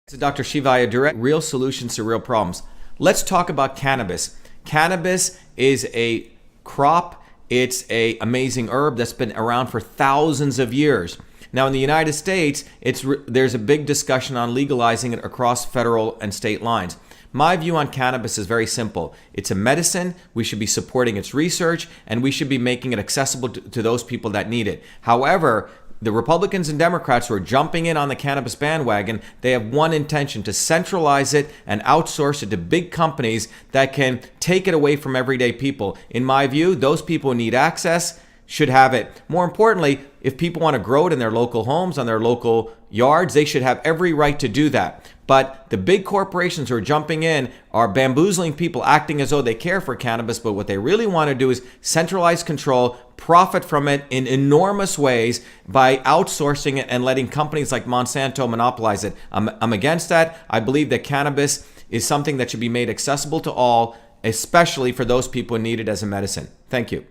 This is Dr. Shiva Ayyadurai, real solutions to real problems. Let's talk about cannabis. Cannabis is a crop. It's an amazing herb that's been around for thousands of years. Now in the United States, there's a big discussion on legalizing it across federal and state lines. My view on cannabis is very simple. It's a medicine. We should be supporting its research, and we should be making it accessible to those people that need it. However, the Republicans and Democrats who are jumping in on the cannabis bandwagon, they have one intention: to centralize it and outsource it to big companies that can take it away from everyday people. In my view, those people who need access should have it. More importantly, if people want to grow it in their local homes, on their local yards, they should have every right to do that. But the big corporations who are jumping in are bamboozling people, acting as though they care for cannabis, but what they really want to do is centralize control, profit from it in enormous ways by outsourcing it and letting companies like Monsanto monopolize it. I'm against that. I believe that cannabis is something that should be made accessible to all, especially for those people who need it as a medicine. Thank you.